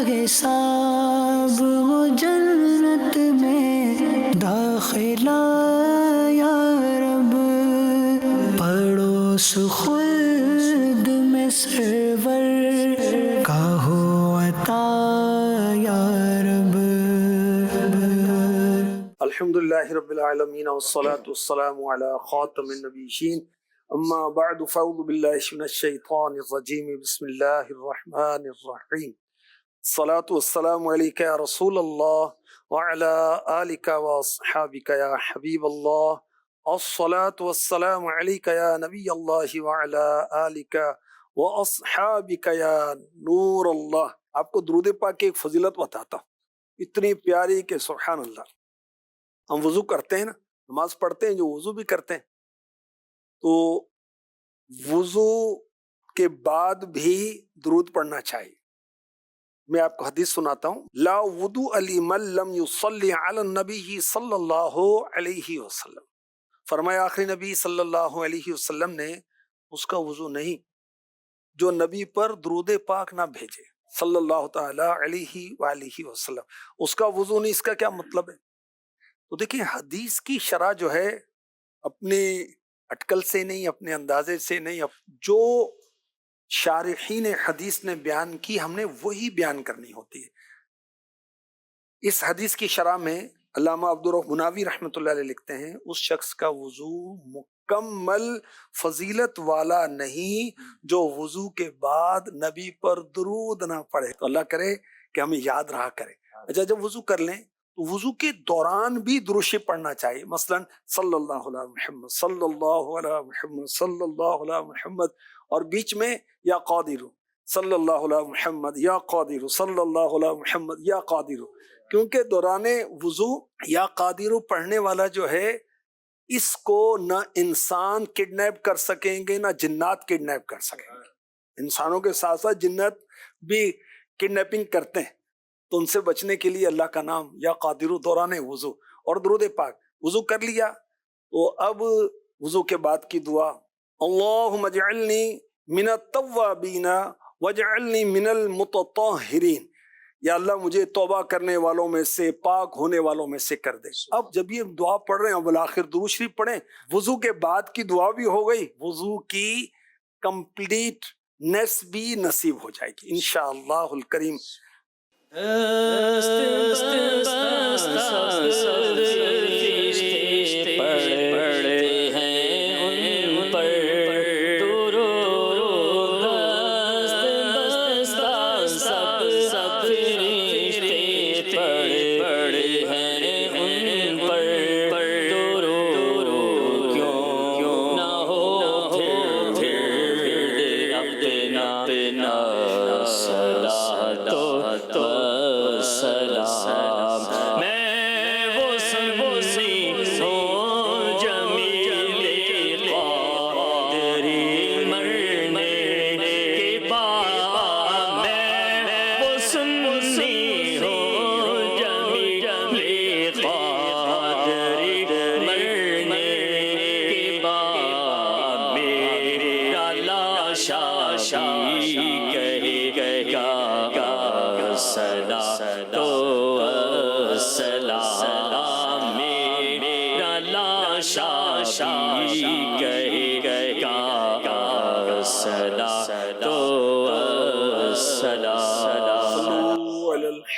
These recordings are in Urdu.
حساب وہ جنت میں داخلہ یا رب، پڑوس خلد میں سرور کا ہو عطا یا رب۔ الحمدللہ رب العالمین والصلاة والسلام علی خاتم النبیین، اما بعد فاعوذ باللہ من الشیطان الرجیم، بسم اللہ الرحمن الرحیم۔ الصلاة والسلام علیک یا رسول اللہ وعلی آلک واصحابک یا حبیب اللہ، الصلاة والسلام علیک یا نبی اللہ وعلی آلک واصحابک یا نور اللہ۔ آپ کو درود پاک کی ایک فضیلت بتاتا ہوں، اتنی پیاری کہ سبحان اللہ۔ ہم وضو کرتے ہیں نا، نماز پڑھتے ہیں، جو وضو بھی کرتے ہیں تو وضو کے بعد بھی درود پڑھنا چاہیے۔ میں آپ کو حدیث سناتا ہوں، لا وضوء لمن لم يصلی علی النبی صلی اللہ علیہ وسلم، فرمایا آخری نبی صلی اللہ علیہ وسلم نے اس کا وضو نہیں جو نبی پر درود پاک نہ بھیجے صلی اللہ تعالی علیہ وآلہ وسلم۔ اس کا وضو نہیں، اس کا کیا مطلب ہے؟ تو دیکھیں حدیث کی شرح جو ہے اپنے اٹکل سے نہیں، اپنے اندازے سے نہیں، جو شارحین حدیث نے بیان کی ہم نے وہی بیان کرنی ہوتی ہے۔ اس حدیث کی شرح میں علامہ عبدالرحمن مناوی رحمۃ اللہ علیہ لکھتے ہیں، اس شخص کا وضو مکمل فضیلت والا نہیں جو وضو کے بعد نبی پر درود نہ پڑھے۔ تو اللہ کرے کہ ہمیں یاد رہا کرے۔ اچھا، جب وضو کر لیں تو وضو کے دوران بھی درود شریف پڑھنا چاہیے، مثلا صلی اللہ علیہ محمد، صلی اللہ علیہ محمد، صلی اللہ علیہ محمد، اور بیچ میں یا قادر صلی اللہ علیہ محمد، یا قادر صلی اللہ علیہ محمد، یا قادر، کیونکہ دوران وضو یا قادر پڑھنے والا جو ہے اس کو نہ انسان کڈنیپ کر سکیں گے نہ جنات کڈنیپ کر سکیں گے۔ انسانوں کے ساتھ ساتھ جنات بھی کڈنیپنگ کرتے ہیں، تو ان سے بچنے کے لیے اللہ کا نام یا قادر دوران وضو اور درود پاک۔ وضو کر لیا تو اب وضو کے بعد کی دعا، اللہم اجعلنی من التوابین واجعلنی من المتطہرین، یا اللہ مجھے توبہ کرنے والوں میں سے، پاک ہونے والوں میں سے کر دے۔ اب جب یہ دعا پڑھ رہے ہیں اب بالآخر درود شریف پڑھیں، وضو کے بعد کی دعا بھی ہو گئی، وضو کی کمپلیٹ نیس بھی نصیب ہو جائے گی انشاءاللہ الکریم۔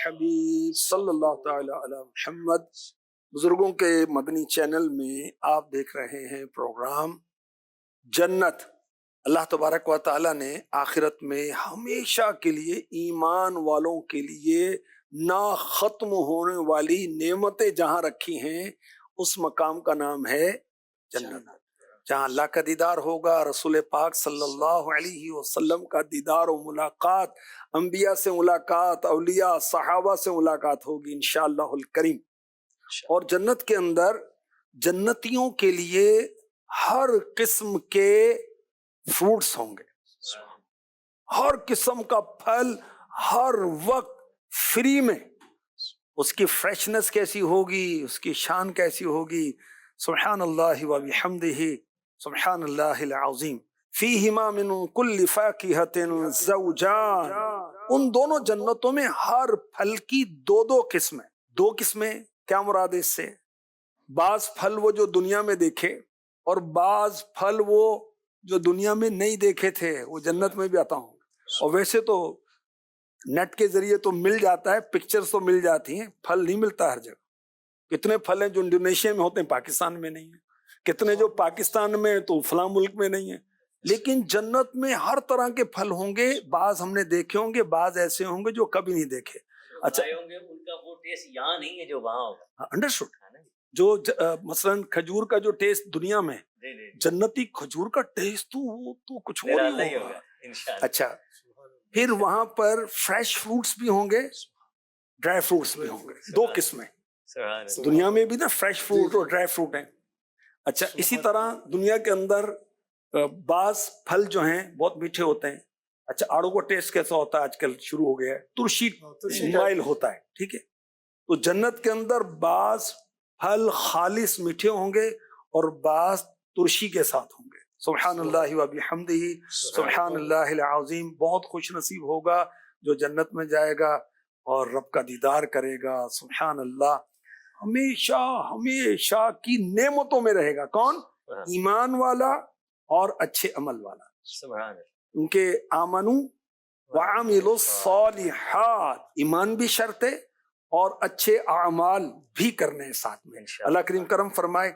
حبیب صلی اللہ تعالی علی محمد۔ بزرگوں کے مدنی چینل میں آپ دیکھ رہے ہیں پروگرام جنت۔ اللہ تبارک و تعالی نے آخرت میں ہمیشہ کے لیے ایمان والوں کے لیے نہ ختم ہونے والی نعمتیں جہاں رکھی ہیں، اس مقام کا نام ہے جنت، جہاں اللہ کا دیدار ہوگا، رسول پاک صلی اللہ علیہ وسلم کا دیدار و ملاقات، انبیاء سے ملاقات، اولیاء صحابہ سے ملاقات ہوگی انشاءاللہ الکریم۔ اور جنت کے اندر جنتیوں کے لیے ہر قسم کے فروٹس ہوں گے، ہر قسم کا پھل ہر وقت فری میں۔ اس کی فریشنس کیسی ہوگی، اس کی شان کیسی ہوگی، سبحان اللہ و بحمدہ سبحان اللہ العظیم۔ فیہما من کل فاکہۃ زوجان، ان دونوں جنتوں میں ہر پھل کی دو دو قسمیں. دو قسمیں کیا مراد ہے اس سے؟ بعض پھل وہ جو دنیا میں دیکھے اور بعض پھل وہ جو دنیا میں نہیں دیکھے تھے وہ جنت میں بھی عطا ہوں. اور ویسے تو نیٹ کے ذریعے تو مل جاتا ہے، پکچرز تو مل جاتی ہیں، پھل نہیں ملتا ہر جگہ. کتنے پھل ہیں جو انڈونیشیا میں ہوتے ہیں پاکستان میں نہیں ہیں، کتنے جو پاکستان میں تو فلاں ملک میں نہیں ہیں. لیکن جنت میں ہر طرح کے پھل ہوں گے، بعض ہم نے دیکھے ہوں گے، بعض ایسے ہوں گے جو کبھی نہیں دیکھے. اچھا ان کا وہ ٹیسٹ یہاں نہیں ہے جو وہاں ہوگا. انڈرسٹوڈ. جو مثلا کھجور کا جو ٹیسٹ دنیا میں، جنتی کھجور کا ٹیسٹ تو کچھ اور ہی ہوگا. اچھا پھر وہاں پر فریش فروٹس بھی ہوں گے، ڈرائی فروٹس بھی ہوں گے. دو قسمیں دنیا میں بھی نا، فریش فروٹ اور ڈرائی فروٹ ہیں. اچھا اسی طرح دنیا کے اندر بعض پھل جو ہیں بہت میٹھے ہوتے ہیں. اچھا آڑو کا ٹیسٹ کیسا ہوتا ہے آج کل شروع ہو گیا ہے، ترشی مائل ہوتا ہے. ٹھیک ہے، تو جنت کے اندر بعض پھل خالص میٹھے ہوں گے اور بعض ترشی کے ساتھ ہوں گے. سبحان اللہ و بحمدہ سبحان اللہ العظیم. بہت خوش نصیب ہوگا جو جنت میں جائے گا اور رب کا دیدار کرے گا. سبحان اللہ. ہمیشہ ہمیشہ کی نعمتوں میں رہے گا. کون؟ ایمان والا اور اچھے عمل والا. سبحان اللہ. ان کے آمنو وعملوا الصالحات، ایمان بھی شرط ہے اور اچھے اعمال بھی کرنے ہیں ساتھ میں. اللہ کریم کرم فرمائے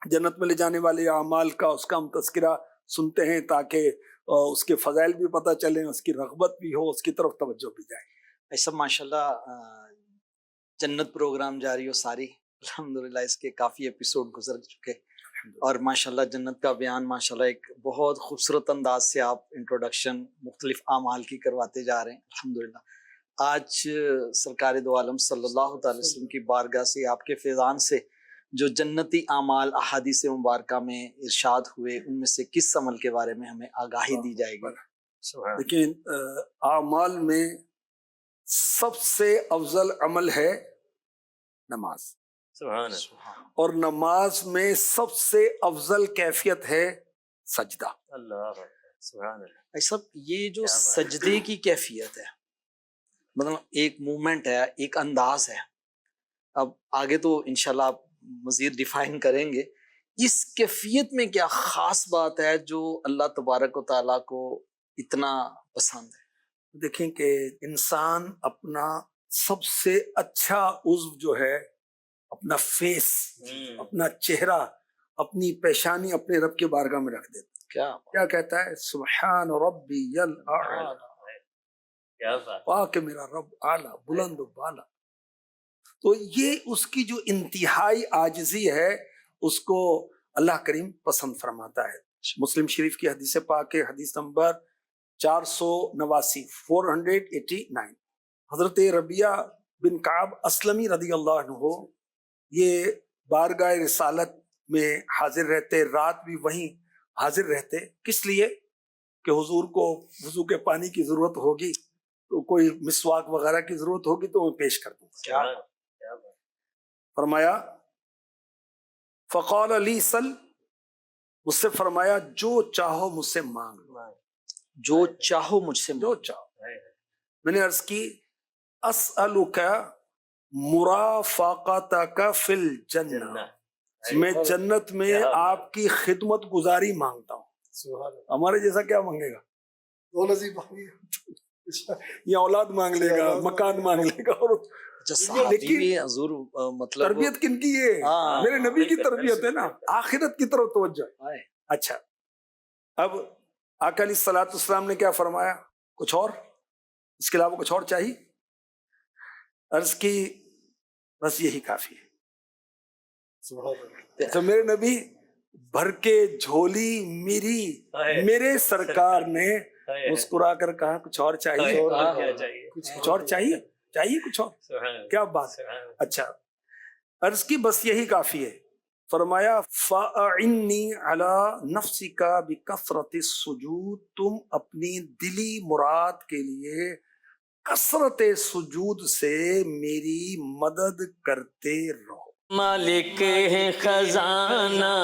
جنت میں لے جانے والے اعمال کا، اس کا ہم تذکرہ سنتے ہیں تاکہ اس کے فضائل بھی پتہ چلیں، اس کی رغبت بھی ہو، اس کی طرف توجہ بھی جائے. ایسا ماشاءاللہ جنت پروگرام جاری ہو ساری، الحمدللہ اس کے کافی ایپیسوڈ گزر چکے اور ماشاءاللہ جنت کا بیان ماشاءاللہ ایک بہت خوبصورت انداز سے آپ انٹروڈکشن مختلف اعمال کی کرواتے جا رہے ہیں الحمدللہ. آج سرکار دو عالم صلی اللہ تعالی وسلم کی بارگاہ سے، آپ کے فیضان سے جو جنتی اعمال احادیث مبارکہ میں ارشاد ہوئے، ان میں سے کس عمل کے بارے میں ہمیں آگاہی دی جائے گی؟ لیکن اعمال میں سب سے افضل عمل ہے نماز. سبحان اللہ. اور نماز میں سب سے افضل کیفیت ہے سجدہ. اللہ سبحان اللہ. ایسا یہ جو سجدے کی کیفیت ہے، مطلب ایک مومنٹ ہے، ایک انداز ہے. اب آگے تو انشاءاللہ آپ مزید ڈیفائن کریں گے، اس کیفیت میں کیا خاص بات ہے جو اللہ تبارک و تعالیٰ کو اتنا پسند ہے؟ دیکھیں کہ انسان اپنا سب سے اچھا عضو جو ہے، اپنا فیس، اپنا چہرہ، اپنی پیشانی اپنے رب کے بارگاہ میں رکھ دیتا. کیا کہتا ہے؟ سبحان ربی الاعلی، پاک میرا رب اعلیٰ، بلند و بالا. تو یہ اس کی جو انتہائی عاجزی ہے اس کو اللہ کریم پسند فرماتا ہے. مسلم شریف کی حدیث پاک ہے، حدیث نمبر 489 حضرت ربیعہ بن کعب اسلمی رضی اللہ عنہ یہ بارگاہ رسالت میں حاضر رہتے، رات بھی وہیں حاضر رہتے. کس لیے؟ کہ حضور کو وضو کے پانی کی ضرورت ہوگی تو کوئی مسواک وغیرہ کی ضرورت ہوگی تو میں پیش کر دوں. فرمایا فقال علی سل، مجھ سے فرمایا جو چاہو مجھ سے مانگ لو. جو چاہو مجھ سے جو چاہو. میں نے عرض کی اسألک مرافقتک فی الجنہ، میں جنت میں آپ کی خدمت گزاری مانگتا ہوں. ہمارے جیسا کیا مانگے گا؟ یہ اولاد مانگ لے گا، مکان مانگ لے گا. اور حضور مطلب تربیت کن کی ہے؟ میرے نبی کی تربیت ہے نا، آخرت کی طرف توجہ. اچھا اب آقا علیہ الصلوۃ والسلام نے کیا فرمایا؟ کچھ اور اس کے علاوہ کچھ اور چاہیے؟ عرض کی بس یہی کافی ہے. تو میرے نبی بھر کے جھولی میرے سرکار نے مسکرا کر کہا کچھ اور چاہیے؟ کچھ اور چاہیے؟ کچھ اور؟ کیا بات. اچھا عرض کی بس یہی کافی ہے. فرمایا فَأَعِنِّي عَلَى نَفْسِكَ بِكَثْرَةِ السُّجُودِ، تم اپنی دلی مراد کے لیے کثرت سجود سے میری مدد کرتے رہو. مالک ہے خزانہ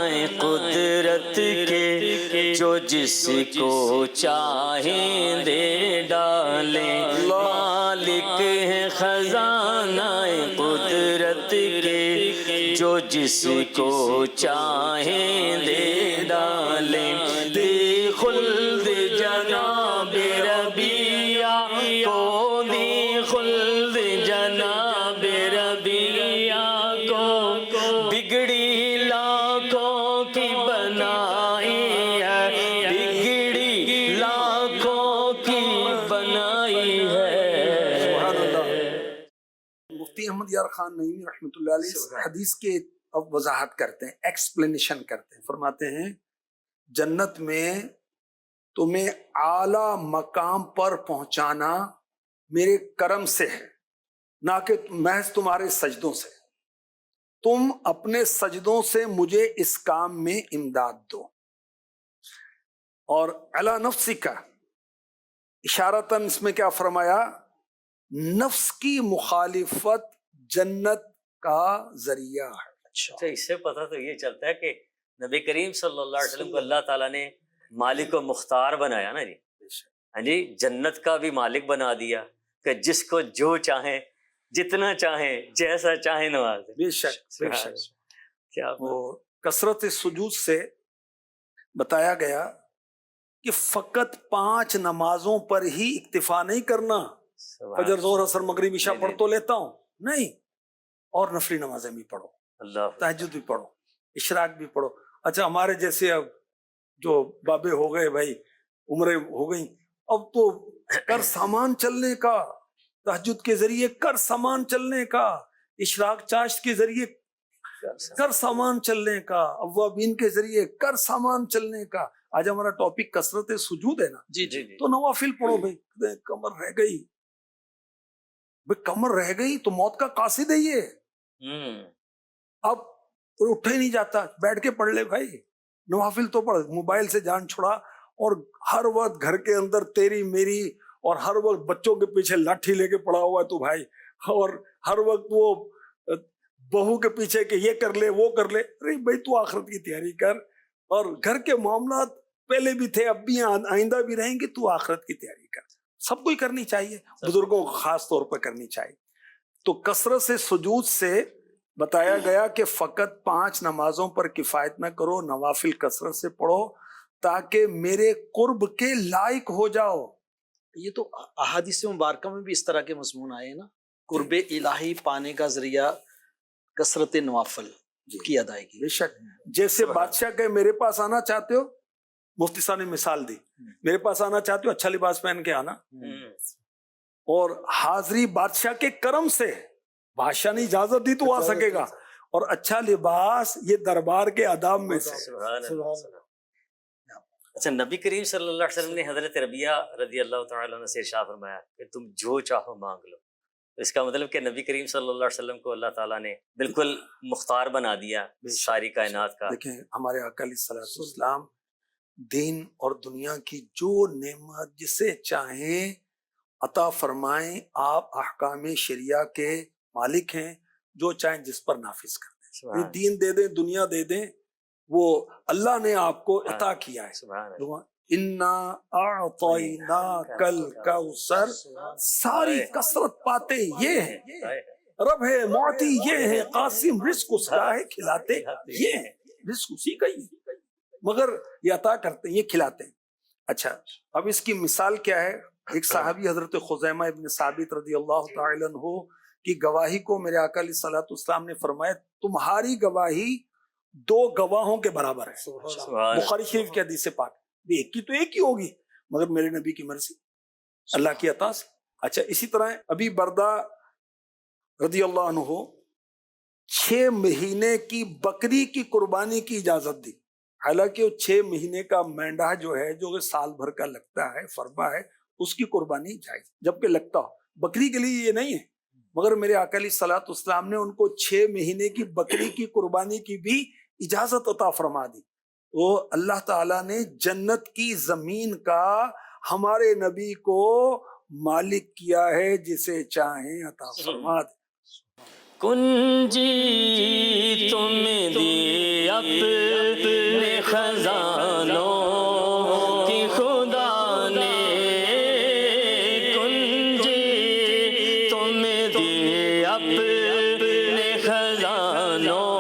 قدرت کے، جو جس کو چاہیں دے ڈالیں، مالک ہے خزانہ قدرت کے، جو جس کو چاہیں دے ڈالیں، دی خلد جناب ربیہ کو، دی خلد جناب ربیہ کو، بگڑی لاکھوں کی بنائی ہے، بگڑی لاکھوں کی بنائی ہے۔ سبحان اللہ۔ مفتی احمد یار خان نعیمی رحمۃ اللہ علیہ اس حدیث کے اب وضاحت کرتے ہیں، ایکسپلینیشن کرتے ہیں، فرماتے ہیں جنت میں تمہیں اعلیٰ مقام پر پہنچانا میرے کرم سے ہے، نہ کہ محض تمہارے سجدوں سے۔ تم اپنے سجدوں سے مجھے اس کام میں امداد دو، اور علی نفسی کا اشارتاً اس میں کیا فرمایا، نفس کی مخالفت جنت کا ذریعہ ہے۔ تو اس سے پتہ تو یہ چلتا ہے کہ نبی کریم صلی اللہ علیہ وسلم کو اللہ تعالیٰ نے مالک و مختار بنایا نا جی، ہاں جی، جنت کا بھی مالک بنا دیا کہ جس کو جو چاہیں، جتنا چاہیں، جیسا چاہیں نواز دیں۔ بے شک بے شک۔ کیا وہ کثرت سجود سے بتایا گیا کہ فقط 5 نمازوں پر ہی اکتفا نہیں کرنا، فجر ظہر عصر مغرب عشاء پڑھ تو لیتا ہوں نہیں، اور نفلی نمازیں بھی پڑھو، اللہ تہجد بھی پڑھو، اشراق بھی پڑھو۔ اچھا ہمارے جیسے اب جو بابے ہو گئے بھائی، عمریں ہو گئیں، اب تو کر سامان چلنے کا، تہجد کے ذریعے کر سامان چلنے کا، اشراق چاشت کے ذریعے کر سامان چلنے کا، اوابین کے ذریعے کر سامان چلنے کا۔ آج ہمارا ٹاپک کثرت سجود ہے نا، جی جی تو نوافل پڑھو بھائی، کمر رہ گئی بھائی، کمر رہ گئی تو موت کا قاصد ہے یہ، اب اٹھ ہی نہیں جاتا، بیٹھ کے پڑھ لے بھائی، نوافل تو پڑھ، موبائل سے جان چھڑا، اور ہر وقت گھر کے اندر تیری میری، اور ہر وقت بچوں کے پیچھے لاٹھی لے کے پڑا ہوا ہے تو بھائی، اور ہر وقت وہ بہو کے پیچھے کہ یہ کر لے وہ کر لے، ارے بھائی تو آخرت کی تیاری کر، اور گھر کے معاملات پہلے بھی تھے اب بھی آئندہ بھی رہیں گے، تو آخرت کی تیاری کر، سب کو ہی کرنی چاہیے، بزرگوں کو خاص طور پر کرنی چاہیے۔ تو کثرت سے سجود سے بتایا گیا کہ فقط 5 نمازوں پر کفایت نہ کرو، نوافل کثرت سے پڑھو تاکہ میرے قرب کے لائق ہو جاؤ۔ یہ تو احادیث مبارکہ میں بھی اس طرح کے مضمون آئے ہیں نا، قرب الہی پانے کا ذریعہ کثرت نوافل کی ادائیگی۔ بے شک، جیسے بادشاہ کہ میرے پاس آنا چاہتے ہو، مفتی صاحب نے مثال دی، میرے پاس آنا چاہتے ہو اچھا لباس پہن کے آنا، اور حاضری بادشاہ کے کرم سے، بادشاہ نے اجازت دی تو آ سکے گا، اور اچھا لباس یہ دربار کے آداب میں سے۔ اچھا، نبی کریم صلی اللہ علیہ وسلم نے حضرت ربیہ رضی اللہ تعالیٰ عنہ سے ارشاد فرمایا کہ تم جو چاہو مانگ لو، تو اس کا مطلب کہ نبی کریم صلی اللہ علیہ وسلم کو اللہ تعالیٰ نے بالکل مختار بنا دیا ساری کائنات کا۔ دیکھیں ہمارے آقا علیہ الصلوۃ والسلام دین اور دنیا کی جو نعمت جسے چاہیں عطا فرمائیں، آپ احکام شریعہ کے مالک ہیں، جو چاہیں جس پر نافذ کر دیں، یہ دین دے دیں، دنیا دے دیں، وہ اللہ نے آپ کو عطا کیا ہے۔ انا اعطیناک الکوثر، ساری کثرت پاتے یہ ہیں، رب ہے معطی یہ ہے، قاسم رزق اس کا ہے، کھلاتے یہ ہیں، رزق اسی کا ہی ہے، مگر یہ عطا کرتے ہیں، یہ کھلاتے ہیں۔ اچھا اب اس کی مثال کیا ہے؟ ایک صحابی حضرت خزیمہ ابن ثابت رضی اللہ تعالی عنہ کی گواہی کو میرے آقا علیہ الصلوۃ والسلام نے فرمایا تمہاری گواہی 2 گواہوں کے برابر ہے۔ بخاری شریف کی حدیث پاک، ایک کی تو ایک ہی ہوگی، مگر میرے نبی کی مرضی، اللہ کی عطا سے۔ اچھا اسی طرح ابھی بردہ رضی اللہ عنہ 6 مہینے کی بکری کی قربانی کی اجازت دی، حالانکہ وہ 6 مہینے کا مینڈا جو ہے، جو سال بھر کا لگتا ہے، فربا ہے، اس کی قربانی جائز، جبکہ لگتا ہو بکری کے لیے یہ نہیں ہے، مگر میرے آقا علیہ الصلوۃ والسلام نے ان کو 6 مہینے کی بکری کی قربانی کی بھی اجازت عطا فرما دی۔ وہ اللہ تعالیٰ نے جنت کی زمین کا ہمارے نبی کو مالک کیا ہے، جسے چاہیں عطا فرما دے۔ کنجی تم دی اپنے خزانوں کی خدا نے، کنجی تم دی اپنے خزانوں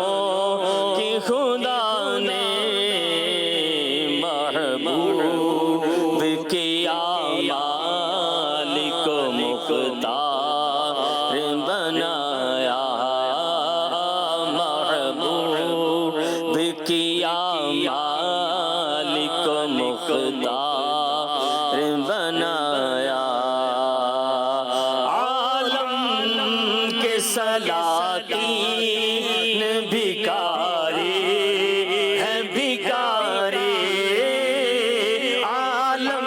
کی خدا نے، محبوب کیا مالک مختار بنایا، محبوب کیا مالک مختار بنایا، عالم کے سلاطین بھکاری ہے بھکاری، عالم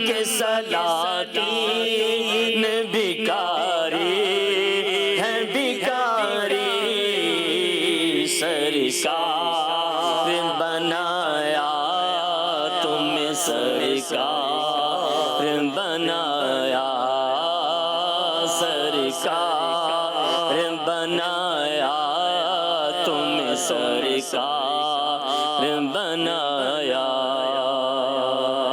کے سلاطین بھکاری ہے بھکاری، سرکار بنایا تمہیں، سرکار بنایا، سرکار بنایا تمہیں، سرکار بنایا۔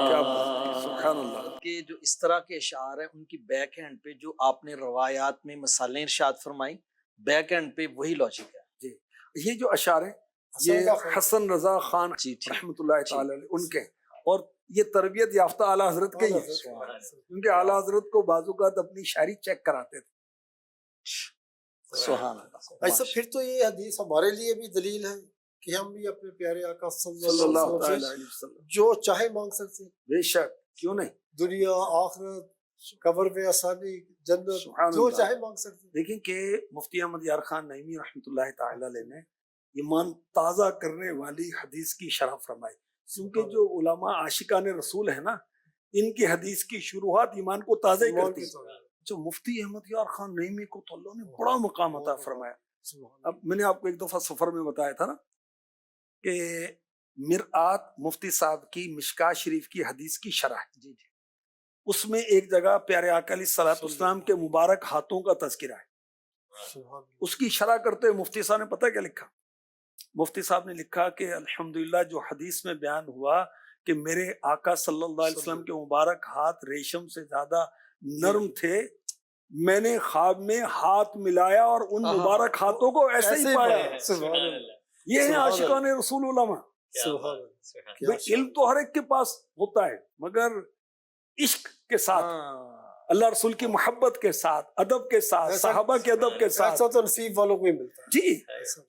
کیا بات ہے، سبحان اللہ۔ کہ جو اس طرح کے اشعار ہیں ان کی بیک اینڈ پہ جو آپ نے روایات میں مثالیں ارشاد فرمائی، بیک اینڈ پہ وہی لاجک ہے۔ جی یہ جو اشعار ہیں یہ حسن رضا خان جی ٹھیک، رحمۃ اللہ تعالی علیہ ان کے، اور یہ تربیت یافتہ اعلیٰ حضرت کے ہی ہیں، کیونکہ اعلیٰ حضرت کو بعض اوقات اپنی شاعری چیک کراتے تھے۔ سبحان اللہ۔ ایسا پھر تو یہ حدیث ہمارے لیے بھی دلیل ہے کہ ہم بھی اپنے پیارے آقا صلی صلی اللہ اللہ تعالی علیہ علیہ وسلم جو چاہے مانگ سکتے ہیں، بے شک، کیوں نہیں؟ دنیا، آخرت، قبر میں آسانی، جنت، سبحان جو اللہ۔ چاہے مانگ سکتے ہیں۔ دیکھیں کہ مفتی احمد یار خان نعیمی رحمۃ اللہ تعالی علیہ نے ایمان تازہ کرنے والی حدیث کی شرح فرمائی، کیونکہ جو علماء عاشقان رسول ہیں نا، ان کی حدیث کی شروعات ایمان کو تازہ ہی کرتی ہے۔ جو مفتی احمد یار خان نعیمی کو تو اللہ نے بڑا مقام عطا فرمایا۔ اب میں نے آپ کو ایک دفعہ سفر میں بتایا تھا نا کہ مرآت مفتی صاحب کی مشکاہ شریف کی حدیث کی شرح، اس میں ایک جگہ پیارے آقا علیہ الصلوۃ والسلام کے مبارک ہاتھوں کا تذکرہ ہے۔ اس کی شرح کرتے ہوئے مفتی صاحب نے پتہ کیا لکھا؟ مفتی صاحب نے لکھا کہ الحمدللہ جو حدیث میں بیان ہوا کہ میرے آقا صلی اللہ علیہ وسلم کے مبارک ہاتھ ریشم سے زیادہ نرم تھے، میں نے خواب میں ہاتھ ملایا اور ان مبارک ہاتھوں کو ایسے ہی پایا۔ سبحان اللہ، یہ ہیں سبحان عاشقان رسول علماء۔ سبحان اللہ۔ بھئی علم تو ہر ایک کے پاس ہوتا ہے، مگر عشق کے ساتھ، اللہ رسول کی محبت کے ساتھ، ادب کے ساتھ، صحابہ کے ادب کے ساتھ، ایسا تو نصیب والوں کو ہی ملتا ہے۔ جی۔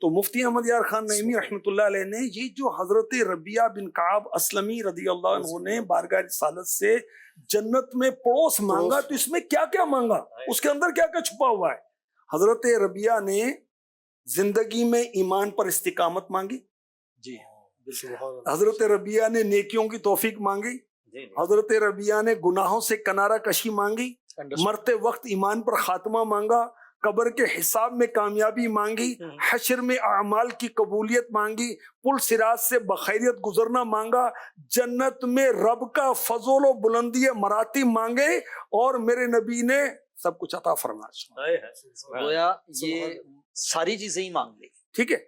تو مفتی احمد یار خان نعیمی رحمۃ اللہ علیہ نے یہ جو حضرت ربیعہ بن کعب اسلمی رضی اللہ عنہ نے بارگاہ رسالت سے جنت میں پڑوس مانگا، تو اس میں کیا کیا مانگا، اس کے اندر کیا کیا چھپا ہوا ہے؟ حضرت ربیعہ نے زندگی میں ایمان پر استقامت مانگی، جی، سبحان اللہ۔ حضرت ربیعہ نے نیکیوں کی توفیق مانگی، حضرت ربیعہ نے گناہوں سے کنارہ کشی مانگی، مرتے وقت ایمان پر خاتمہ مانگا، قبر کے حساب میں کامیابی مانگی، حشر میں اعمال کی قبولیت مانگی، پل صراط سے بخیریت گزرنا مانگا، جنت میں رب کا فضل و بلندی مراتب مانگے، اور میرے نبی نے سب کچھ عطا فرمایا۔ گویا یہ ساری چیزیں ہی مانگ لی۔ ٹھیک ہے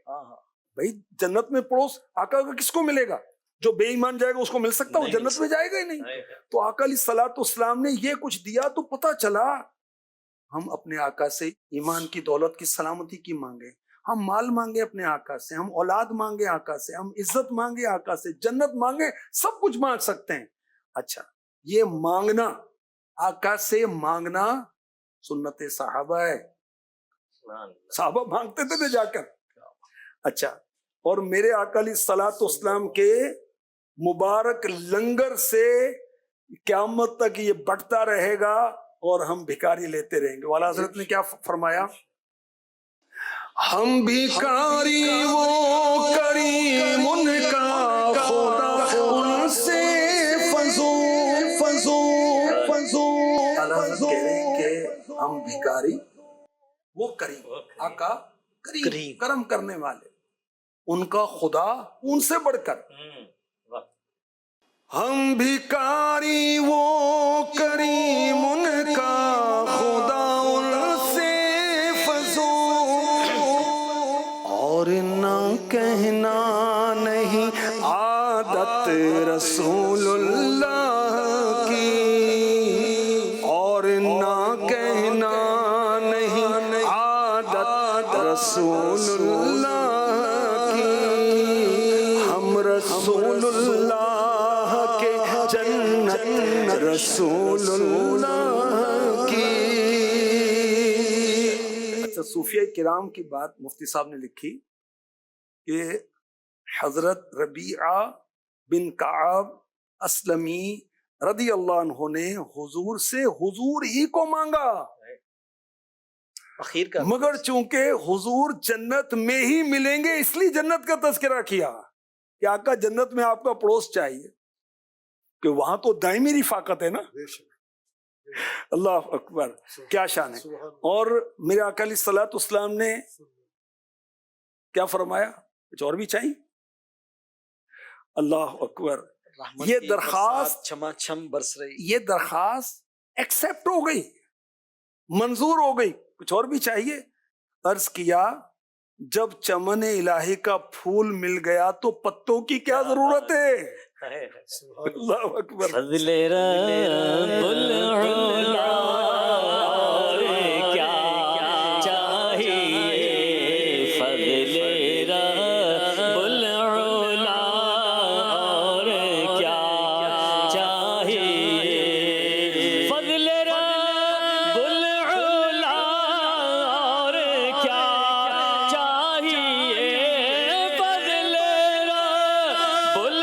بھائی، جنت میں پڑوس آقا کا کس کو ملے گا؟ جو بے ایمان جائے گا اس کو مل سکتا ہے؟ وہ جنت میں جائے گا ہی نہیں۔ تو آقا علیہ الصلوۃ والسلام نے یہ کچھ دیا، تو پتہ چلا ہم اپنے آقا سے ایمان کی دولت کی سلامتی کی مانگے، ہم مال مانگے اپنے آقا سے، ہم اولاد مانگے آقا سے، ہم عزت مانگے آقا سے، جنت مانگے، سب کچھ مانگ سکتے ہیں۔ اچھا، یہ مانگنا، آقا سے مانگنا سنت صحابہ ہے، صحابہ مانگتے تھے جا کر۔ اچھا، اور میرے آقا علیہ الصلوۃ والسلام کے مبارک لنگر سے قیامت تک یہ بٹتا رہے گا اور ہم بھکاری لیتے رہیں گے۔ والا حضرت نے کیا فرمایا؟ ہم بھکاری وہ کریم ان کا خدا ان سے فضو فضو فضو۔ والا حضرت کہہ رہے ہیں کہ ہم بھکاری وہ کریم، آقا کریم، کرم کرنے والے، ان کا خدا ان سے بڑھ کر۔ ہم بھکاری وہ کریم ان کا خدا ان سے فضول رسول اللہ کی اور نہ کہنا نہیں عادت رسول اللہ کی، ہم رسول اللہ کے جنت رسول اللہ کی۔ اچھا، صوفیہ کرام کی بات مفتی صاحب نے لکھی کہ حضرت ربیعہ بن کعب اسلمی رضی اللہ عنہ نے حضور سے حضور ہی کو مانگا، اخیر کا مگر چونکہ حضور جنت میں ہی ملیں گے اس لیے جنت کا تذکرہ کیا کہ آقا جنت میں آپ کا پڑوس چاہیے، کہ وہاں تو دائمی رفاقت ہے نا۔ اللہ اکبر، کیا شان ہے۔ اور میرے آقا علیہ الصلوۃ والسلام نے کیا فرمایا؟ کچھ اور بھی چاہیے؟ اللہ اکبر، یہ درخواست چھما چھم برس رہی، یہ درخواست ایکسپٹ ہو گئی، منظور ہو گئی۔ کچھ اور بھی چاہیے؟ عرض کیا جب چمن الہی کا پھول مل گیا تو پتوں کی کیا ضرورت ہے؟ اللہ اکبر۔ فضل رب العلا کیا چاہیے، فضل رب العلا اور کیا چاہیے، فضل رب العلا اور کیا چاہیے، فضل رب العلا اور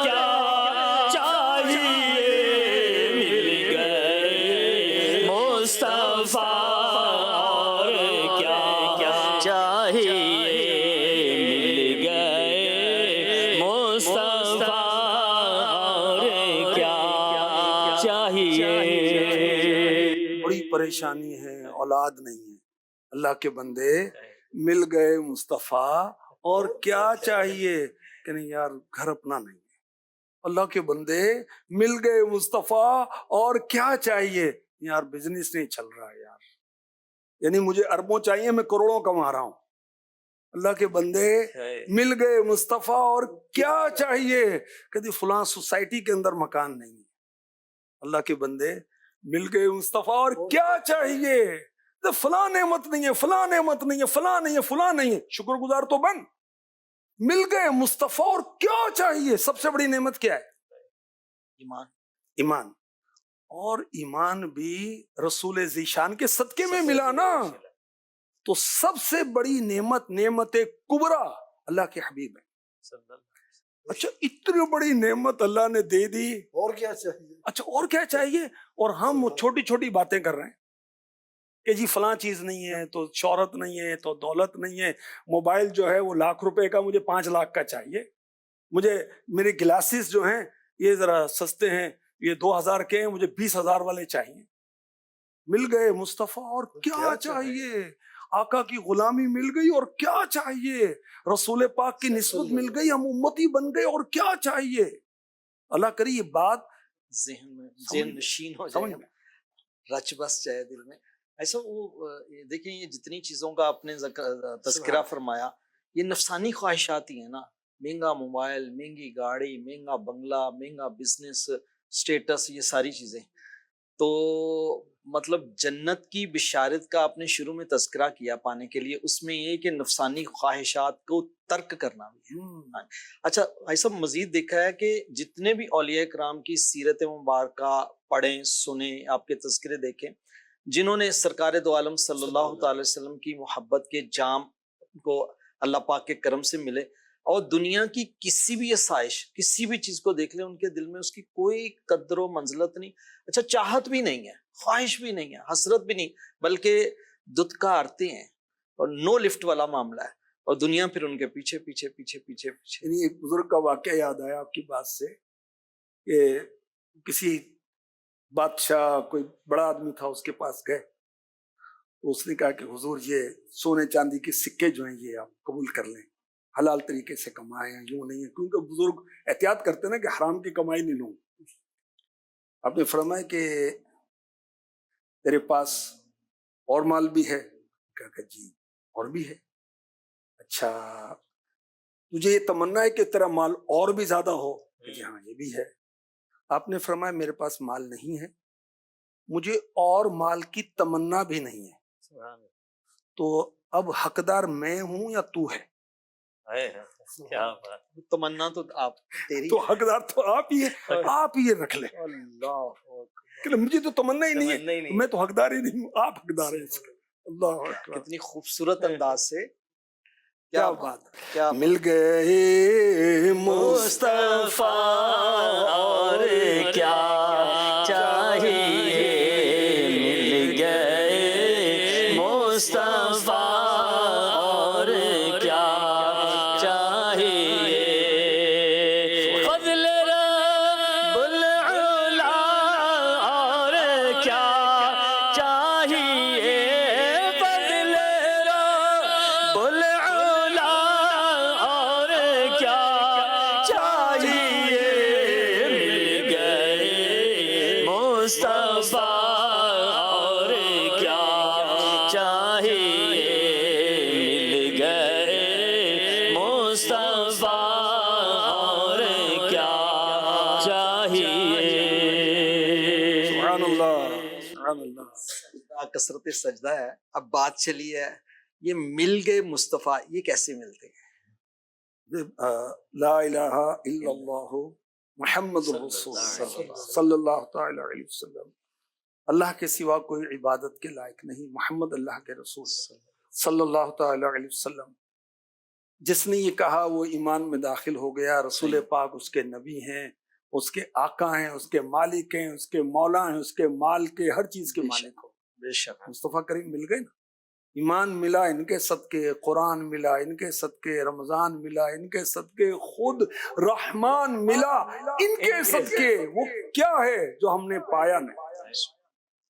کیا چاہیے، مل گئے مصطفیٰ اور کیا چاہیے، مل گئے مصطفیٰ اور کیا چاہیے۔ بڑی پریشانی ہے، اولاد نہیں ہے، اللہ کے بندے مل گئے مصطفیٰ اور کیا چاہیے، کہ نہیں یار گھر اپنا نہیں ہے، اللہ کے بندے مل گئے مصطفیٰ اور کیا چاہیے، یار بزنس نہیں چل رہا ہے یار، یعنی مجھے اربوں چاہیے، میں کروڑوں کما رہا ہوں، اللہ کے بندے مل گئے مصطفیٰ اور کیا چاہیے، کہتے فلاں سوسائٹی کے اندر مکان نہیں ہے، اللہ کے بندے مل گئے مصطفیٰ اور کیا چاہیے، تو فلاں نعمت نہیں ہے، فلاں نعمت نہیں ہے، فلاں نہیں ہے، فلاں نہیں ہے، شکر گزار تو بن، مل گئے مصطفیٰ اور کیا چاہیے۔ سب سے بڑی نعمت کیا ہے؟ ایمان، ایمان، اور ایمان بھی رسول ذیشان کے صدقے میں ملا نا، تو سب سے بڑی نعمت، نعمت کبریٰ اللہ کے حبیب ہے۔ اچھا، اتنی بڑی نعمت اللہ نے دے دی، اور کیا چاہیے؟ اچھا اور کیا چاہیے، اور ہم چھوٹی چھوٹی باتیں کر رہے ہیں کہ جی فلاں چیز نہیں ہے، تو شہرت نہیں ہے، تو دولت نہیں ہے، موبائل جو ہے وہ 1,00,000 روپے کا مجھے 5,00,000 کا چاہیے، مجھے میرے گلاسز جو ہیں یہ ذرا سستے ہیں، یہ 2,000 کے ہیں، مجھے 20,000 والے چاہیے۔ مل گئے مصطفیٰ اور کیا چاہیے، آقا کی غلامی مل گئی اور کیا چاہیے، رسول پاک کی نسبت مل گئی، ہم امتی بن گئے اور کیا چاہیے۔ اللہ کری یہ بات ذہن میں ذہن نشین ہو سمجھ جائے، میں رچ بس جائے دل میں۔ ایسا وہ دیکھیں، یہ جتنی چیزوں کا آپ نے تذکرہ فرمایا، یہ نفسانی خواہشات ہی ہیں نا، مہنگا موبائل، مہنگی گاڑی، مہنگا بنگلہ، مہنگا بزنس، سٹیٹس، یہ ساری چیزیں۔ تو مطلب جنت کی بشارت کا آپ نے شروع میں تذکرہ کیا پانے کے لیے، اس میں یہ کہ نفسانی خواہشات کو ترک کرنا بھی ہے۔ اچھا ایسا مزید دیکھا ہے کہ جتنے بھی اولیاء کرام کی سیرت مبارکہ پڑھیں، سنیں، آپ کے تذکرے دیکھیں، جنہوں نے سرکار دو عالم صلی اللہ تعالی وسلم کی محبت کے جام کو اللہ پاک کے کرم سے ملے، اور دنیا کی کسی بھی آسائش، کسی بھی چیز کو دیکھ لیں، ان کے دل میں اس کی کوئی قدر و منزلت نہیں، اچھا چاہت بھی نہیں ہے، خواہش بھی نہیں ہے، حسرت بھی نہیں، بلکہ دتکارتے ہیں، اور نو لفٹ والا معاملہ ہے، اور دنیا پھر ان کے پیچھے پیچھے پیچھے پیچھے پیچھے۔ یعنی ایک بزرگ کا واقعہ یاد آیا آپ کی بات سے، کہ کسی بادشاہ، کوئی بڑا آدمی تھا، اس کے پاس گئے، تو اس نے کہا کہ حضور یہ سونے چاندی کے سکے جو ہیں یہ آپ قبول کر لیں، حلال طریقے سے کمائیں، یوں نہیں ہے، کیونکہ بزرگ احتیاط کرتے نا کہ حرام کی کمائی نہیں لوں۔ آپ نے فرمایا کہ تیرے پاس اور مال بھی ہے؟ کہا کہ جی اور بھی ہے۔ اچھا تجھے یہ تمنا ہے کہ تیرا مال اور بھی زیادہ ہو؟ جی ہاں یہ بھی ہے۔ آپ نے فرمایا میرے پاس مال نہیں ہے، مجھے اور مال کی تمنا بھی نہیں ہے، سبحان اللہ۔ تو اب حقدار میں ہوں یا تو ہے؟ کیا بات، تمنا تو آپ تیری تو حقدار تو آپ ہی ہے، آپ ہی یہ رکھ لیں اللہ کہ مجھے تو تمنا ہی نہیں تمنا ہی ہے، نہیں۔ میں تو حقدار ہی نہیں ہوں، آپ حقدار ہیں اس کے۔ اللہ اکبر، کتنی خوبصورت انداز سے، کیا بات، کیا مل گئے مصطفیٰ اور کیا چاہیے، مل گئے مصطفیٰ اور کیا چاہیے، فضل رب العلا اور کیا چاہیے، فضل رب العلا اور کیا چاہیے، مل گئے مصطفیٰ اور کیا چاہیے، مل گئے مصطفیٰ اور کیا چاہیے۔ سبحان اللہ، سبحان اللہ۔ کثرت سجدہ ہے۔ اب بات چلی ہے یہ مل گئے مصطفیٰ، یہ کیسے ملتے ہیں؟ لا الہ الا اللہ محمد رسول اللہ صلی اللہ تعالی علیہ وسلم، اللہ کے سوا کوئی عبادت کے لائق نہیں، محمد اللہ کے رسول صلی اللہ تعالی علیہ وسلم۔ جس نے یہ کہا وہ ایمان میں داخل ہو گیا، رسول پاک اس کے نبی ہیں، اس کے آقا ہیں، اس کے مالک ہیں، اس کے مولا ہیں، اس کے مال کے ہر چیز کے مالک ہو۔ بے شک مصطفیٰ کریم مل گئے نا، ایمان ملا ان کے صدقے، قرآن ملا ان کے صدقے، رمضان ملا ان کے صدقے، خود رحمان ملا ان کے صدقے۔ وہ کیا ہے جو ہم نے پایا نہیں؟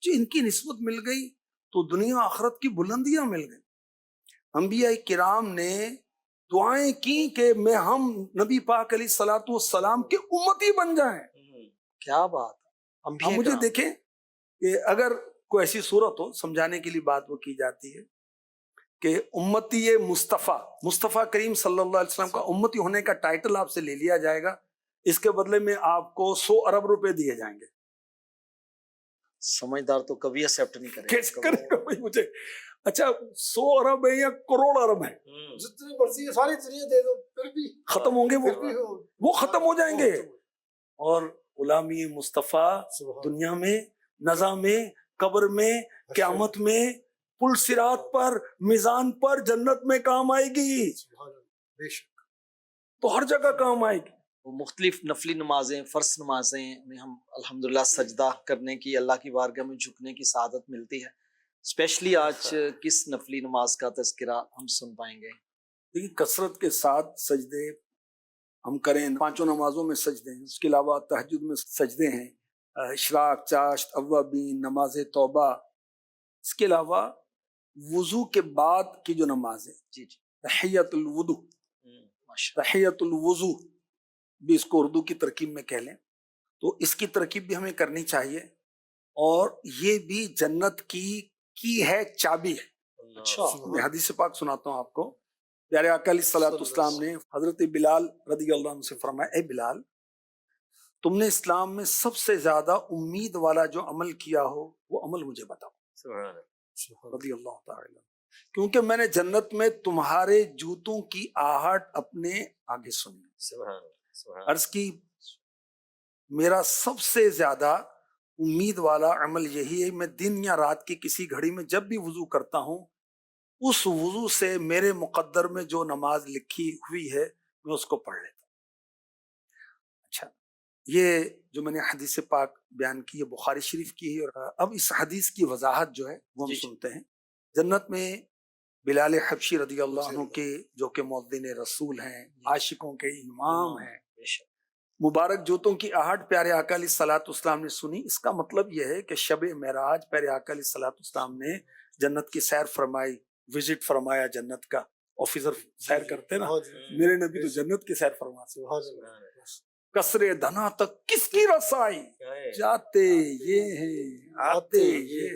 جو ان کی نسبت مل گئی تو دنیا آخرت کی بلندیاں مل گئی۔ انبیاء کرام نے دعائیں کی کہ میں ہم نبی پاک علیہ الصلوۃ والسلام کے امتی بن جائیں۔ کیا بات ہے۔ اب مجھے دیکھیں کہ اگر کوئی ایسی صورت ہو، سمجھانے کے لیے بات وہ کی جاتی ہے کہ امتی مصطفیٰ، مصطفیٰ کریم صلی اللہ علیہ وسلم کا امتی ہونے کا ٹائٹل آپ سے لے لیا جائے گا، اس کے بدلے میں آپ کو 100 ارب روپے دیے جائیں گے۔ سمجھدار تو کبھی ایکسپٹ نہیں کرے کیسے کرے گا بھائی مجھے؟ اچھا 100 ارب ہے یا کروڑ ارب ہے، جتنی مرضی ہے ساری دنیا دے دو پھر بھی ختم ہوں گے پھر بھی وہ ختم ہو جائیں گے۔ اور غلامی مصطفیٰ دنیا میں، نزا میں، قبر میں، قیامت میں، پل صراط پر، میزان پر، جنت میں کام آئے گی، بے شک تو ہر جگہ کام آئے گی۔ وہ مختلف نفلی نمازیں، فرض نمازیں میں ہم الحمدللہ سجدہ کرنے کی، اللہ کی بارگاہ میں جھکنے کی سعادت ملتی ہے۔ اسپیشلی آج کس نفلی نماز کا تذکرہ ہم سن پائیں گے؟ لیکن کثرت کے ساتھ سجدے ہم کریں، 5 نمازوں میں سجدے ہیں، اس کے علاوہ تہجد میں سجدے ہیں، اشراق، چاشت، اوابین، نماز توبہ، اس کے علاوہ وضو کے بعد کی جو نماز ہے، جی جی تحیت الوضو، تحیت الوضو بھی اس کو اردو کی ترکیب میں کہہ لیں، تو اس کی ترکیب بھی ہمیں کرنی چاہیے، اور یہ بھی جنت کی ہے، چابی ہے۔ اچھا میں حدیث پاک سناتا ہوں آپ کو۔ پیارے آقا علیہ الصلوۃ والسلام نے حضرت بلال رضی اللہ عنہ سے فرمایا، اے بلال، تم نے اسلام میں سب سے زیادہ امید والا جو عمل کیا ہو وہ عمل مجھے بتاؤ، رضی اللہ تعالی، کیونکہ میں نے جنت میں تمہارے جوتوں کی آہٹ اپنے آگے سنی۔ عرض کی میرا سب سے زیادہ امید والا عمل یہی ہے، میں دن یا رات کی کسی گھڑی میں جب بھی وضو کرتا ہوں، اس وضو سے میرے مقدر میں جو نماز لکھی ہوئی ہے میں اس کو پڑھ لیتا ہوں۔ اچھا، یہ جو میں نے حدیث پاک بیان کی ہے بخاری شریف کی ہے، اور اب اس حدیث کی وضاحت جو ہے وہ ہم سنتے ہیں۔ جنت میں بلال حبشی رضی اللہ عنہ کے، جو کہ مؤذن رسول ہیں، عاشقوں کے امام ہیں، مبارک جوتوں کی آہٹ پیارے آقا علیہ الصلوۃ والسلام نے سنی۔ اس کا مطلب یہ ہے کہ شب معراج پیارے آقا علیہ الصلوۃ والسلام نے جنت کی سیر فرمائی، وزٹ فرمایا جنت کا۔ آفیسر سیر کرتے نا، میرے نبی تو جنت کی سیر فرماتے۔ کسرے دنا تک کس کی رسائی، جاتے یہ ہیں آتے یہ،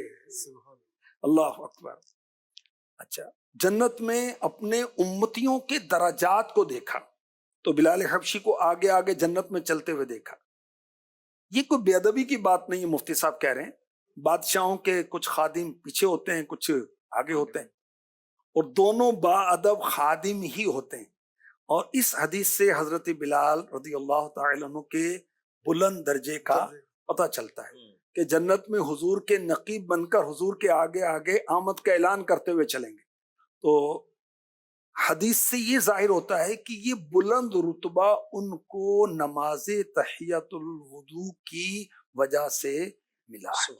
اللہ اکبر۔ اچھا، جنت میں اپنے امتیوں کے درجات کو دیکھا، تو بلال حبشی کو آگے آگے جنت میں چلتے ہوئے دیکھا. یہ کوئی بے ادبی کی بات نہیں ہے، مفتی صاحب کہہ رہے ہیں. بادشاہوں کے کچھ خادم پیچھے ہوتے ہیں، کچھ آگے ہوتے ہیں، اور دونوں با ادب خادم ہی ہوتے ہیں. اور اس حدیث سے حضرت بلال رضی اللہ تعالی عنہ کے بلند درجے کا پتہ چلتا ہے کہ جنت میں حضور کے نقیب بن کر حضور کے آگے آگے آمد کا اعلان کرتے ہوئے چلیں گے. تو حدیث سے یہ ظاہر ہوتا ہے کہ یہ بلند رتبہ ان کو نماز تحیۃ الوضو کی وجہ سے ملا ہے.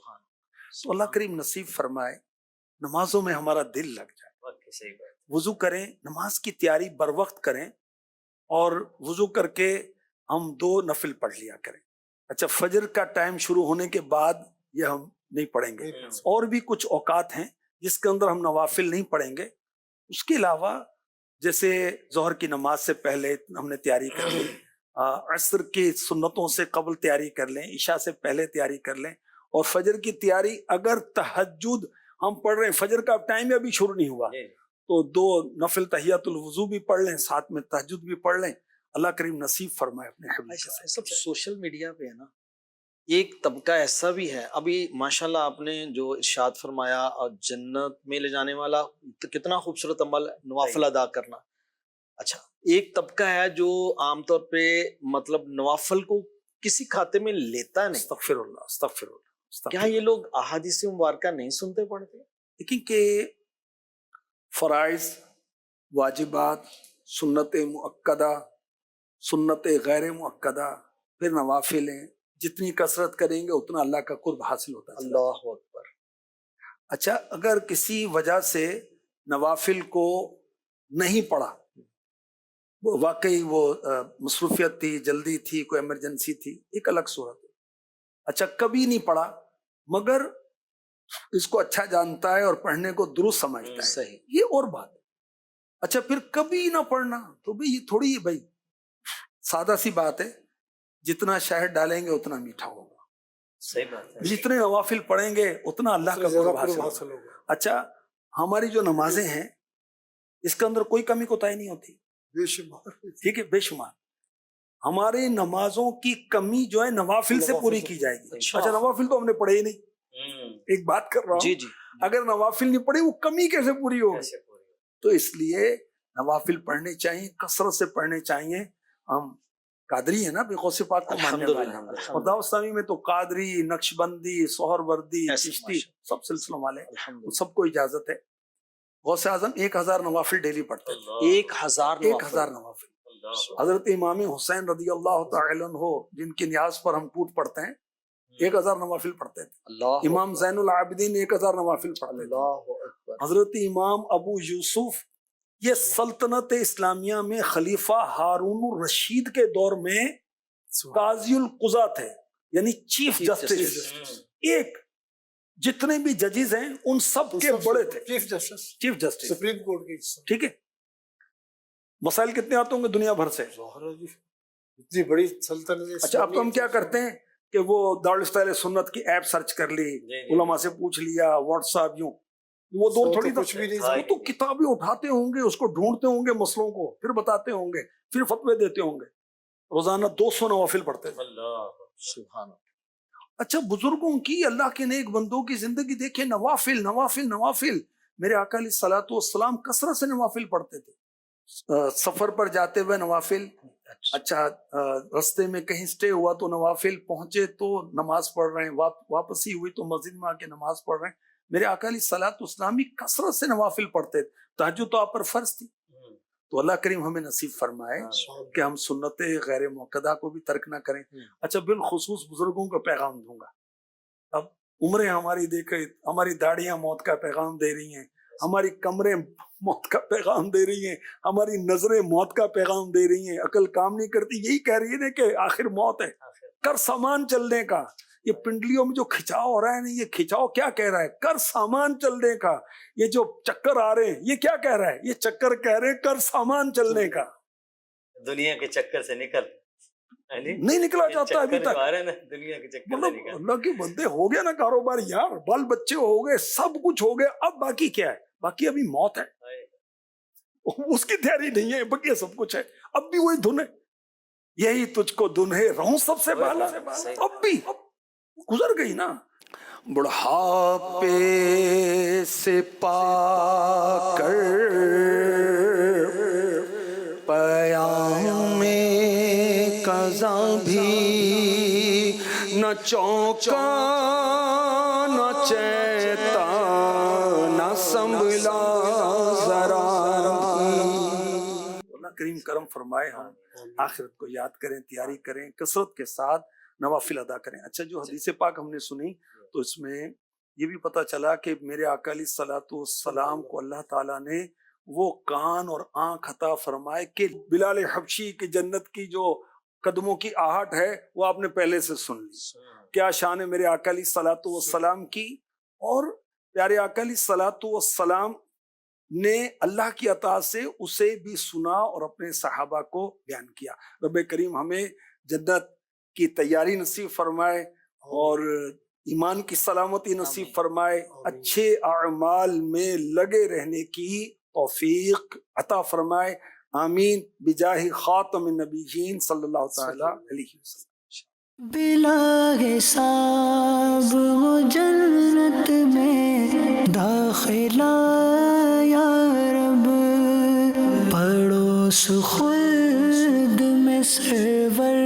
تو اللہ کریم نصیب فرمائے نمازوں میں ہمارا دل لگ جائے. وضو کریں، نماز کی تیاری بر وقت کریں، اور وضو کر کے ہم 2 نفل پڑھ لیا کریں. اچھا، فجر کا ٹائم شروع ہونے کے بعد یہ ہم نہیں پڑھیں گے. اور بھی کچھ اوقات ہیں جس کے اندر ہم نوافل نہیں پڑھیں گے. اس کے علاوہ جیسے ظہر کی نماز سے پہلے ہم نے تیاری کر لی، عصر کی سنتوں سے قبل تیاری کر لیں، عشاء سے پہلے تیاری کر لیں، اور فجر کی تیاری اگر تہجد ہم پڑھ رہے ہیں، فجر کا ٹائم ابھی شروع نہیں ہوا، تو 2 نفل تحیۃ الوضو بھی پڑھ لیں، ساتھ میں تہجد بھی پڑھ لیں. اللہ کریم نصیب فرمائے اپنے حبیب کے. سب سوشل میڈیا پہ ہے نا، ایک طبقہ ایسا بھی ہے. ابھی ماشاءاللہ آپ نے جو ارشاد فرمایا اور جنت میں لے جانے والا کتنا خوبصورت عمل نوافل ادا کرنا. اچھا، ایک طبقہ ہے جو عام طور پہ مطلب نوافل کو کسی کھاتے میں لیتا نہیں. استغفر اللہ، استغفر اللہ. کیا یہ لوگ احادیث مبارکہ نہیں سنتے پڑھتے؟ لیکن کہ فرائض، واجبات، سنت مؤکدہ، سنت غیر مؤکدہ، پھر نوافلیں، جتنی کثرت کریں گے اتنا اللہ کا قرب حاصل ہوتا ہے. اللہ اکبر. اچھا، اگر کسی وجہ سے نوافل کو نہیں پڑھا، واقعی وہ مصروفیت تھی، جلدی تھی، کوئی ایمرجنسی تھی، ایک الگ صورت ہے. اچھا، کبھی نہیں پڑھا مگر اس کو اچھا جانتا ہے اور پڑھنے کو درست سمجھتا ہے، صحیح، یہ اور بات ہے. اچھا، پھر کبھی نہ پڑھنا تو بھی یہ تھوڑی ہے بھائی، سادہ سی بات ہے، جتنا شہد ڈالیں گے اتنا میٹھا ہوگا. صحیح بات ہے. جتنے نوافل پڑھیں گے اتنا اللہ کا قرب حاصل ہوگا. اچھا، ہماری جو نمازیں ہیں اس کے اندر کوئی کمی کوتاہی نہیں ہوتی، بے شمار. ٹھیک ہے، بے شمار. ہماری نمازوں کی کمی جو ہے نوافل سے پوری کی جائے گی. اچھا، نوافل تو ہم نے پڑھے ہی نہیں، ایک بات کر رہا ہوں. جی جی. اگر نوافل نہیں پڑھے وہ کمی کیسے پوری ہوگی؟ تو اس لیے نوافل پڑھنے چاہیے، کثرت سے پڑھنے چاہیے. ہم قادری ہیں نا، بے غوث پاک کو ماننے والے ہیں. اور دعوت اسلامی میں تو قادری، نقشبندی، سہروردی، چشتی سب سلسلوں والے، سب کو اجازت ہے. غوث اعظم 1000 نوافل ڈیلی پڑھتے تھے. 1000 نوافل. حضرت امام حسین رضی اللہ تعالی عنہ جن کی نیاز پر ہم ٹوٹ پڑتے ہیں، 1000 نوافل پڑھتے تھے. امام زین العابدین 1000 نوافل پڑھتے تھے. حضرت امام ابو یوسف، یہ سلطنت اسلامیہ میں خلیفہ ہارون الرشید کے دور میں قاضی القضاء تھے، یعنی چیف جسٹس. ایک جتنے بھی ججز ہیں ان سب کے بڑے تھے، چیف جسٹس سپریم کورٹ کی. ٹھیک ہے. مسائل کتنے آتے ہوں گے دنیا بھر سے، اتنی بڑی سلطنت. اچھا، اب تو ہم کیا کرتے ہیں کہ وہ دارالفتہ سنت کی ایپ سرچ کر لی، علماء سے پوچھ لیا، واٹس ایپ، یوں وہ دور تھوڑی کچھ بھی نہیں. وہ تو کتابیں اٹھاتے ہوں گے، اس کو ڈھونڈتے ہوں گے، مسئلوں کو پھر بتاتے ہوں گے، پھر فتوے دیتے ہوں گے. روزانہ 200 نوافل پڑھتے تھے. سبحان اللہ. اچھا، بزرگوں کی، اللہ کے نیک بندوں کی زندگی دیکھیں، نوافل نوافل نوافل. میرے آقا علیہ الصلوۃ والسلام کثرت سے نوافل پڑھتے تھے. سفر پر جاتے ہوئے نوافل. اچھا، رستے میں کہیں سٹے ہوا تو نوافل، پہنچے تو نماز پڑھ رہے ہیں، واپسی ہوئی تو مسجد میں آ کے نماز پڑھ رہے ہیں. میرے آقا علیہ الصلوۃ والسلام بھی کثرت سے نوافل پڑھتے تھے. تہجد تو آپ پر فرض تھی. تو اللہ کریم ہمیں نصیب فرمائے کہ ہم سنت غیر موقدہ کو بھی ترک نہ کریں. اچھا، بالخصوص بزرگوں کا پیغام دوں گا. اب عمریں ہماری دیکھیں، ہماری داڑیاں موت کا پیغام دے رہی ہیں، ہماری کمریں موت کا پیغام دے رہی ہیں، ہماری نظریں موت کا پیغام دے رہی ہیں، عقل کام نہیں کرتی، یہی کہہ رہی ہے کہ آخر موت ہے. کر سامان چلنے کا. یہ پنڈلیوں میں جو کھچاؤ ہو رہا ہے نا، یہ کھچاؤ کیا کہہ رہا ہے؟ کر سامان چلنے کا. یہ جو چکر آ رہے ہیں یہ کیا کہہ رہا ہے؟ یہ چکر کہہ رہے ہیں کر سامان چلنے کا. دنیا کے چکر سے نکل نہیں نکلا جاتا ابھی تک. دنیا کے چکر سے مطلب نکل. اللہ کے بندے، ہو گیا نا کاروبار یار، بال بچے ہو گئے، سب کچھ ہو گیا، اب باقی کیا ہے؟ باقی ابھی موت ہے. اس کی تیاری نہیں ہے، بقیہ سب کچھ ہے، اب بھی وہی دھن ہے، یہی تجھ کو دھن ہے رہوں سب سے بالا، اب بھی گزر گئی نا۔ بڑھاپے سے پا کر پیام قضا بھی نہ چونکا نہ چیتا نہ سنبھلا ذرا۔ اللہ کریم کرم فرمائے ہم آخرت کو یاد کریں، تیاری کریں، کثرت کے ساتھ نوافل ادا کریں۔ اچھا، جو حدیث پاک ہم نے سنی تو اس میں یہ بھی پتہ چلا کہ میرے آقا علیہ الصلوۃ والسلام کو اللہ تعالیٰ نے وہ کان اور آنکھ عطا فرمائے کہ بلال حبشی کی جنت کی جو قدموں کی آہٹ ہے وہ آپ نے پہلے سے سن لی۔ کیا شان ہے میرے آقا علیہ الصلوۃ والسلام کی، اور پیارے آقا علیہ الصلوۃ والسلام نے اللہ کی عطا سے اسے بھی سنا اور اپنے صحابہ کو بیان کیا۔ رب کریم ہمیں جنت کی تیاری نصیب فرمائے اور ایمان کی سلامتی نصیب فرمائے، اچھے اعمال میں لگے رہنے کی توفیق عطا فرمائے، آمین، بجاہ خاتم النبیین صلی اللہ تعالی علیہ وسلم۔ بلا حساب وہ جنت میں داخلہ یا رب، پڑوس خلد میں سرور